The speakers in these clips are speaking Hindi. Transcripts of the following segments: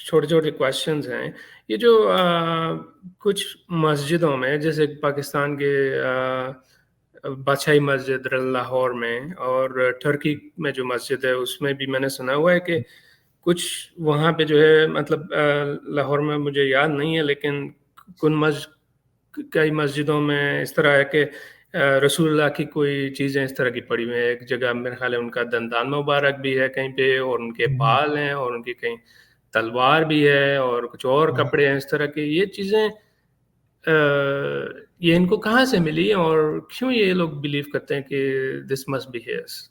छोटे-छोटे क्वेश्चंस हैं। ये जो कुछ मस्जिदों में जैसे पाकिस्तान के बादशाही मस्जिद लाहौर में और टर्की में जो मस्जिद है उसमें भी मैंने सुना हुआ है कि कुछ वहाँ पे जो है मतलब लाहौर में मुझे याद नहीं है लेकिन कई मस्जिदों में इस तरह है कि रसूलुल्लाह की कोई चीज़ें इस तरह की पड़ी हुई हैं। एक जगह मेरे ख्याल है उनका दंदान मुबारक भी है कहीं पे और उनके बाल हैं और उनकी कहीं तलवार भी है और कुछ और कपड़े हैं इस तरह के। ये चीज़ें ये इनको कहाँ से मिली और क्यों ये लोग बिलीव करते हैं कि this must be hairs?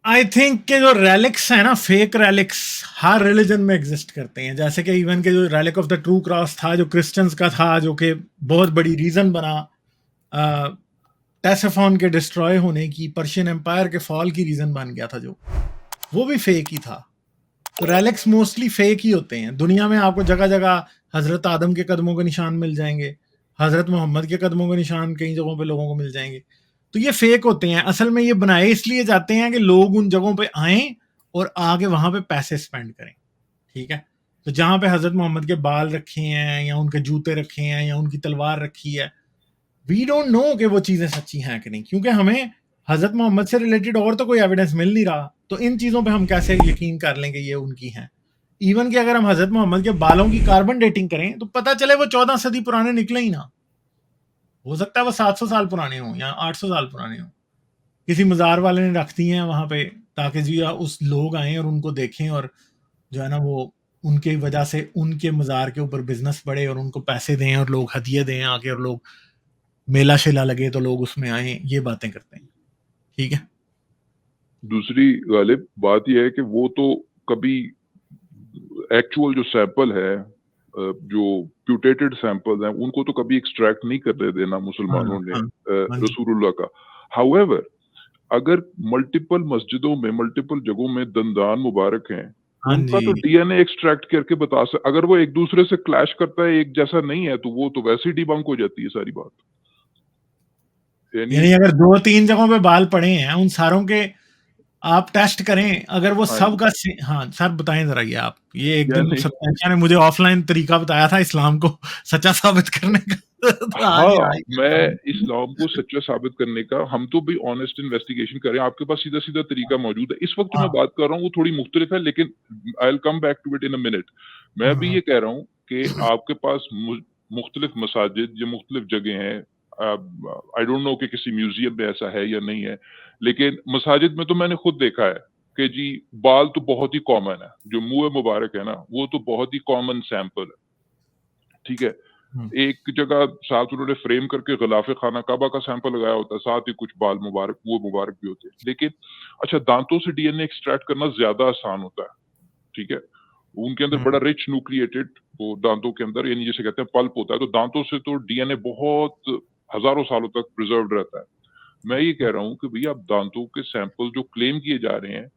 I think के जो रेलिक्स है ना, फेक रेलिक्स हर रिलीजन में एग्जिस्ट करते हैं। जैसे कि इवन के जो relic of the true cross था जो क्रिश्चियंस का था, जो कि बहुत बड़ी रीजन बना टेसेफॉन के डिस्ट्रॉय होने की, पर्शियन एम्पायर के फॉल की रीजन बन गया था, जो वो भी फेक ही था। तो रेलिक्स मोस्टली फेक ही होते हैं। दुनिया में आपको जगह जगह हजरत आदम के कदमों के निशान मिल जाएंगे, हजरत मोहम्मद के कदमों के निशान कई जगहों पे लोगों को मिल जाएंगे। तो ये फेक होते हैं। असल में ये बनाए इसलिए जाते हैं कि लोग उन जगहों पे आए और आगे वहां पे पैसे स्पेंड करें। ठीक है, तो जहां पे हजरत मोहम्मद के बाल रखे हैं या उनके जूते रखे हैं या उनकी तलवार रखी है, वी डोंट नो कि वो चीजें सच्ची हैं कि नहीं, क्योंकि हमें हजरत मोहम्मद से रिलेटेड और तो कोई एविडेंस मिल नहीं रहा। तो इन चीजों पे हम कैसे यकीन कर लेंगे ये उनकी हैं। इवन कि अगर हम हजरत मोहम्मद के बालों की कार्बन डेटिंग करें तो पता चले वो 14 सदी पुराने निकले ही ना। हो सकता है वो 700 साल पुराने हो या 800 साल पुराने हो। किसी मजार वाले ने रख दी हैं वहां पे ताकि जी उस लोग आए और उनको देखें, और जो है ना वो उनके वजह से उनके मजार के ऊपर बिजनेस बढ़े और उनको पैसे दें और लोग हदिये दें आके, और लोग मेला शेला लगे तो लोग उसमें आए, ये बातें करते हैं। ठीक है, दूसरी गालिब बात यह है कि वो तो कभी एक्चुअल जो सैंपल है, जो प्यूटेटेड सैंपल हैं, उनको तो कभी एक्सट्रैक्ट नहीं कर देना मुसलमानों ने रसूलुल्लाह का। हाउएवर, अगर मल्टीपल मस्जिदों में मल्टीपल जगहों में दंदान मुबारक हैं, उनका तो डीएनए एक्सट्रैक्ट करके बता सकते। अगर वो एक दूसरे से क्लैश करता है, एक जैसा नहीं है, तो वो तो वैसे ही डिबंक हो जाती है सारी बात। यानी अगर 2-3 जगहों पे बाल पड़े हैं, उन सारों के आप टेस्ट करें, अगर वो सब का हाँ सर बताएं जरा। ये आप ये एक दिन सत्याचा ने मुझे ऑफलाइन तरीका बताया था इस्लाम को सच्चा साबित करने का। तो हाँ, मैं इस्लाम को सच्चा साबित करने का, हम तो भी ऑनेस्ट इन्वेस्टिगेशन करें। आपके पास सीधा सीधा तरीका मौजूद है। इस वक्त जो मैं बात कर रहा हूँ वो थोड़ी मुख्तलिफ है, लेकिन I will come back to it in a minute. मैं भी ये कह रहा हूँ कि आपके पास मुख्तलिफ मसाजिद या मुख्तलिफ जगह हैं। आई डोंट नो कि किसी म्यूजियम में ऐसा है या नहीं है, लेकिन मसाजिद में तो मैंने खुद देखा है कि जी बाल तो बहुत ही कॉमन है। जो मुंह मुबारक है ना, वो तो बहुत ही कॉमन सैंपल है। ठीक है, एक जगह साथ उन्होंने फ्रेम करके गिलाफे खाना काबा का सैंपल लगाया होता है, साथ ही कुछ बाल मुबारक, वो मुबारक भी होते हैं। लेकिन अच्छा, दांतों से डीएनए एक्सट्रैक्ट करना ज्यादा आसान होता है। ठीक है, उनके अंदर बड़ा रिच न्यूक्लिएटेड वो दांतों के अंदर, यानी जैसे कहते हैं पल्प होता है, तो दांतों से तो डीएनए बहुत हजारों सालों तक प्रिजर्व रहता है। मैं ये कह रहा हूँ कि भैया, आप दांतों के सैंपल जो क्लेम किए जा रहे हैं,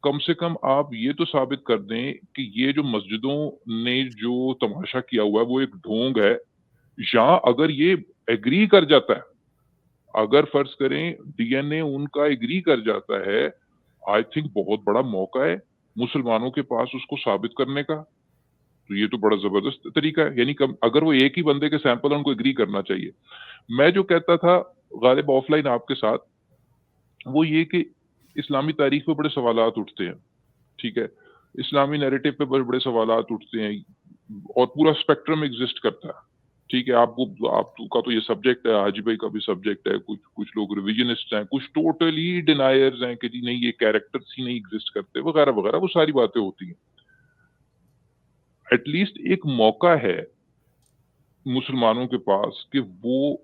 कम से कम आप ये तो साबित कर दें कि ये जो मस्जिदों ने जो तमाशा किया हुआ है वो एक ढोंग है। या अगर ये एग्री कर जाता है, अगर फर्ज करें डीएनए उनका एग्री कर जाता है, आई थिंक बहुत बड़ा मौका है मुसलमानों के पास उसको साबित करने का। तो ये तो बड़ा जबरदस्त तरीका है। यानी अगर वो एक ही बंदे के सैंपल है, उनको एग्री करना चाहिए। मैं जो कहता था गालिब ऑफलाइन आपके साथ, वो ये कि इस्लामी तारीख पे बड़े सवालात उठते हैं। ठीक है, इस्लामी नैरेटिव पे बड़े बड़े सवालात उठते हैं और पूरा स्पेक्ट्रम एग्जिस्ट करता है। ठीक है, आपका तो ये सब्जेक्ट है, हाजी भाई का भी सब्जेक्ट है। कुछ लोग रिविजनिस्ट हैं, कुछ टोटली डिनायर्स हैं कि जी नहीं, ये कैरेक्टर्स ही नहीं एग्जिस्ट करते, वगैरह वगैरह, वो सारी बातें होती हैं। एटलीस्ट एक मौका है मुसलमानों के पास कि वो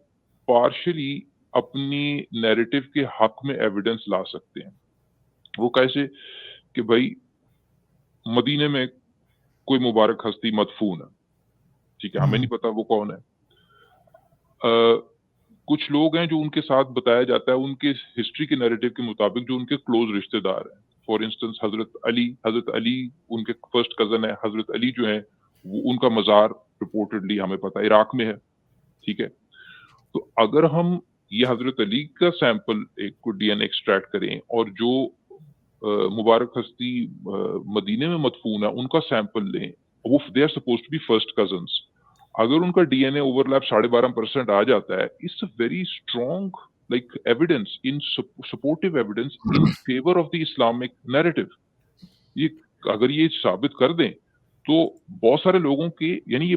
पार्शली अपनी नैरेटिव के हक में एविडेंस ला सकते हैं। वो कैसे कि भाई, मदीने में कोई मुबारक हस्ती मदफून है। ठीक है, हमें नहीं पता वो कौन है। कुछ लोग हैं जो उनके साथ बताया जाता है, उनके हिस्ट्री के नैरेटिव के मुताबिक, जो उनके क्लोज रिश्तेदार हैं। फॉर इंस्टेंस हजरत अली उनके फर्स्ट कजन है। हजरत अली जो है वो, उनका मजार रिपोर्टेडली हमें पता है इराक में है। ठीक है, तो अगर हम ये हजरत अली का सैंपल एक को डीएनए एक्सट्रैक्ट करें और जो मुबारक हस्ती मदीने में मदफून है, उनका सैंपल लें, वो they are supposed to be first cousins. अगर उनका डीएनए ओवरलैप 12.5% आ जाता है, it's a very strong like evidence in supportive evidence in favour of the Islamic narrative. ये अगर ये साबित कर दें तो बहुत सारे लोगों के, यानी ये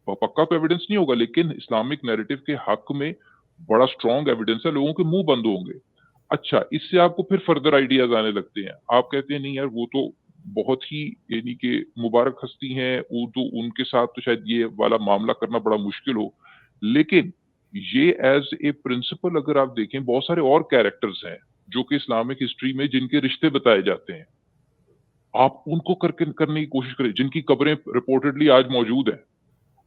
पक्का तो एविडेंस नहीं होगा, लेकिन इस्लामिक नैरेटिव के हक में बड़ा स्ट्रॉन्ग एविडेंस है, लोगों के मुंह बंद होंगे। अच्छा, इससे आपको फिर फर्दर आइडियाज आने लगते हैं, आप कहते हैं नहीं यार वो तो बहुत ही, यानी कि मुबारक हस्ती हैं, वो तो उनके साथ तो शायद ये वाला मामला करना बड़ा मुश्किल हो। लेकिन ये एज ए प्रिंसिपल अगर आप देखें, बहुत सारे और कैरेक्टर्स हैं जो कि इस्लामिक हिस्ट्री में जिनके रिश्ते बताए जाते हैं, आप उनको करने की कोशिश करें, जिनकी कब्रें रिपोर्टेडली आज मौजूद है,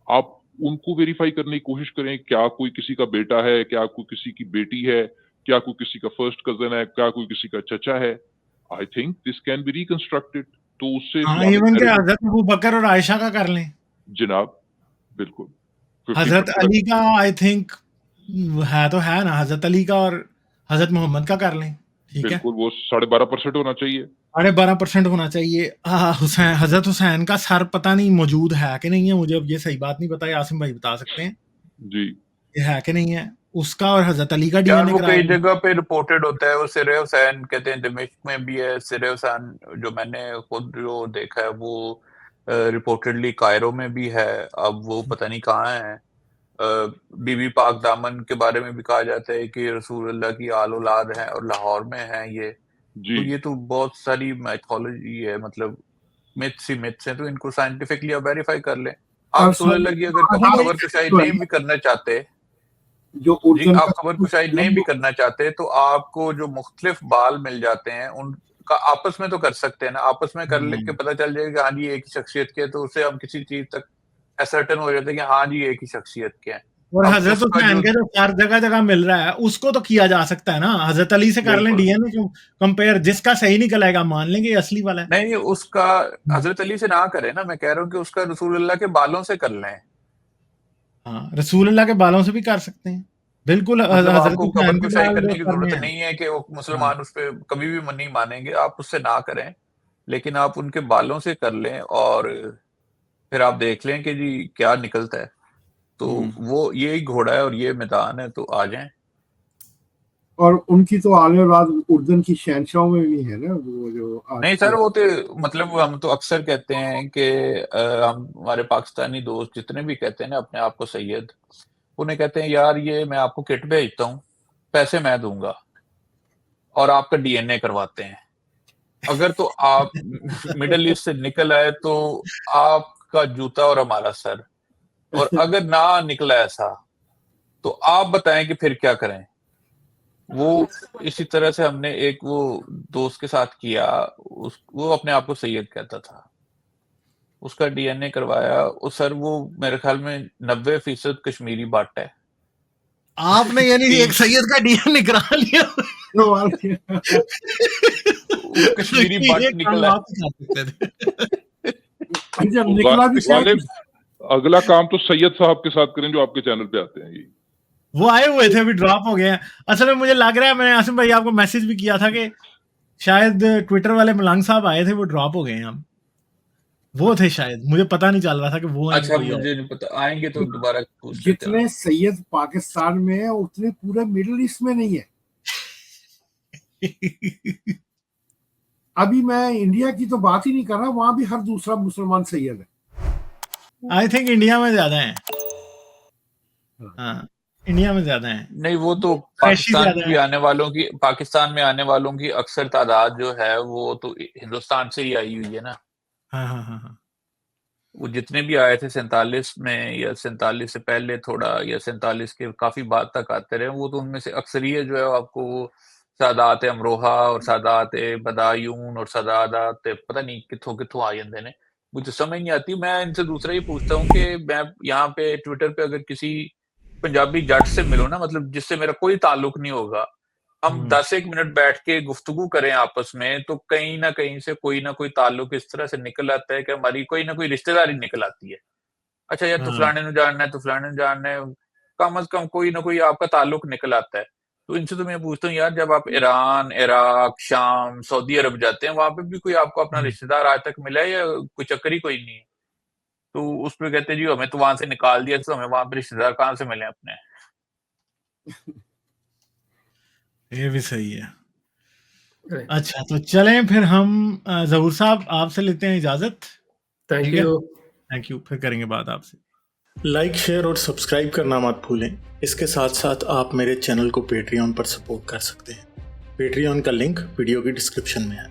आप उनको वेरीफाई करने की कोशिश करें, क्या कोई किसी का बेटा है, क्या कोई किसी की बेटी है, क्या कोई किसी का फर्स्ट कजन है, क्या कोई किसी का चचा है। I think this can be reconstructed. तो उससे हाँ, इस्लामिक इवन के नैरेटिव, हजरत अबू बकर और आयशा का कर लें, जनाब, बिल्कुल हजरत 50% अली का आई थिंक है तो है ना, हजरत अली का और हजरत मोहम्मद का कर लें, ठीक है, बिल्कुल वो 12.5% होना चाहिए। 12.5% होना चाहिए। हुसैन, हजरत हुसैन का सर पता नहीं मौजूद है कि नहीं है, मुझे अब ये सही बात नहीं पता, आसिम भाई बता सकते हैं जी ये है कि नहीं है, उसका और हजरत अली का यार डीएनए वो कई कराया। जगह पे रिपोर्टेड होता है, वो सिरे हुसैन कहते हैं, दिमिश्क में भी है सिरे हुसैन, जो मैंने खुद जो देखा है वो रिपोर्टेडली कायरो में भी है, अब वो पता नहीं कहाँ है। बीबी पाक दामन के बारे में भी कहा जाता है कि रसूलुल्लाह की आल औलाद है और लाहौर में है ये। जी तो ये तो बहुत सारी मैथोलॉजी है, मतलब मिथ्स ही मिथ्स हैं, तो इनको साइंटिफिकली आप वेरीफाई कर लें। आप रसूलुल्लाह की अगर खबर कुशाई नहीं भी करना चाहते, जो जी उर्दन आप खबर कुशाई नहीं भी करना चाहते, तो आपको जो मुख्तलिफ बाल मिल जाते हैं उनका आपस में तो कर सकते हैं ना, आपस में कर लेके पता चल जाएगा कि हाँ जी एक ही शख्सियत के हैं, तो उससे हम किसी चीज तक असर्टन हो जाते हैं कि हाँ जी एक ही शख्सियत के हैं। और अब हजरत उसका हुसैन जो के जो सर जगह जगह मिल रहा है उसको तो किया जा सकता है ना, हजरत अली से कर लें बिल्कुल डीएनए क्यों कंपेयर, जिसका सही निकलेगा मान लेंगे ये असली वाला है। नहीं, उसका हजरत अली से ना करें ना, मैं कह रहा हूँ कि उसका रसूलुल्लाह के बालों से कर लें। हाँ, रसूलुल्लाह के बालों से भी कर सकते हैं, बिल्कुल। मतलब हजरत आपको हुसैन कबर के कुशाई बाल करने की करने जरूरत हैं। नहीं है कि वो हाँ, मुसलमान उस पर कभी भी नहीं मानेंगे, आप उससे ना करें, लेकिन आप उनके बालों से कर लें और फिर आप देख लें कि जी क्या निकलता है। तो वो ये ही घोड़ा है और ये मैदान है, तो आ जाएं। और उनकी तो आले औलाद उर्दन की शहनशाहों में भी है ना, वो जो आज नहीं सर, वो तो मतलब हम तो अक्सर कहते हैं कि हम हमारे पाकिस्तानी दोस्त जितने भी कहते हैं ना अपने आप को सैयद, उन्हें कहते हैं यार ये मैं आपको किट भेजता हूँ, पैसे मैं दूंगा और आपका डीएनए करवाते हैं। अगर तो आप मिडल ईस्ट से निकल आए तो आपका जूता और हमारा सर, और अगर ना निकला ऐसा तो आप बताएं कि फिर क्या करें। वो इसी तरह से हमने एक वो दोस्त के साथ किया, वो अपने आप को सैयद कहता था, उसका डीएनए करवाया, सर वो मेरे ख्याल में 90% कश्मीरी बट है। आपने यानी एक सैयद का डीएनए करा लिया। वो कश्मीरी ये बट काम निकला। आप ही कर सकते थे। जब तो निकला भी गालिब, अगला काम तो सैयद साहब के साथ करें जो आपके चैनल पे आते हैं। ये वो आए हुए थे, अभी ड्रॉप हो गए हैं। असल में मुझे लग रहा है, मैंने आसिम भाई आपको मैसेज भी किया था कि शायद ट्विटर वाले मलंग साहब आए थे, वो ड्रॉप हो गए हैं। हम वो थे शायद, मुझे पता नहीं चल रहा था कि वो अच्छा, कोई मुझे नहीं पता, आएंगे तो दोबारा पूछ लेते जितने हैं। सैयद पाकिस्तान में है उतने पूरे मिडिल ईस्ट में नहीं है। अभी मैं इंडिया की तो बात ही नहीं कर रहा, वहां भी हर दूसरा मुसलमान सैयद है। आई थिंक इंडिया में ज्यादा है। हाँ, इंडिया में ज्यादा है। नहीं, वो तो पाकिस्तान की आने वालों की, पाकिस्तान में आने वालों की अक्सर तादाद जो है वो तो हिंदुस्तान से ही आई हुई है ना। हाँ हाँ हाँ हाँ। वो जितने भी आए थे 47 में या 47 से पहले थोड़ा, या 47 के काफी बाद तक आते रहे, वो तो उनमें से अक्सरियत जो है आपको सादात अमरोहा और सादात बदायून और सादात पता नहीं कितों कितों आ जाते ने, मुझे समझ नहीं आती। मैं इनसे दूसरा ही पूछता हूँ कि मैं यहाँ पे ट्विटर पे अगर किसी पंजाबी जट से मिलो ना, मतलब जिससे मेरा कोई ताल्लुक नहीं होगा, हम 10-1 मिनट बैठ के गुफ्तगू करें आपस में, तो कहीं ना कहीं से कोई ना कोई ताल्लुक इस तरह से निकल आता है कि हमारी कोई ना कोई रिश्तेदारी निकल आती है। अच्छा यार, तो फलाने ने जानना है, तो फलाने ने जानना है, कम अज कम कोई ना कोई आपका ताल्लुक निकल आता है। तो इनसे तो मैं पूछता हूँ यार, जब आप ईरान, इराक, शाम, सऊदी अरब जाते हैं, वहां पे भी कोई आपको अपना रिश्तेदार आज तक मिला है या कोई चक्कर ही कोई नहीं है? तो उस पे कहते हैं जी हमें तो वहां से निकाल दिया, तो हमें वहां पे रिश्तेदार कहाँ से मिले अपने? ये भी सही है। राइट। अच्छा, तो चलें फिर हम ज़हूर साहब आपसे लेते हैं इजाज़त। थैंक ठीक है? यू। थैंक यू, फिर करेंगे बात आपसे। लाइक, शेयर और सब्सक्राइब करना मत भूलें। इसके साथ-साथ आप मेरे चैनल को पेट्रियन पर सपोर्ट कर सकते हैं। पेट्रियन का लिंक वीडियो की डिस्क्रिप्शन में है।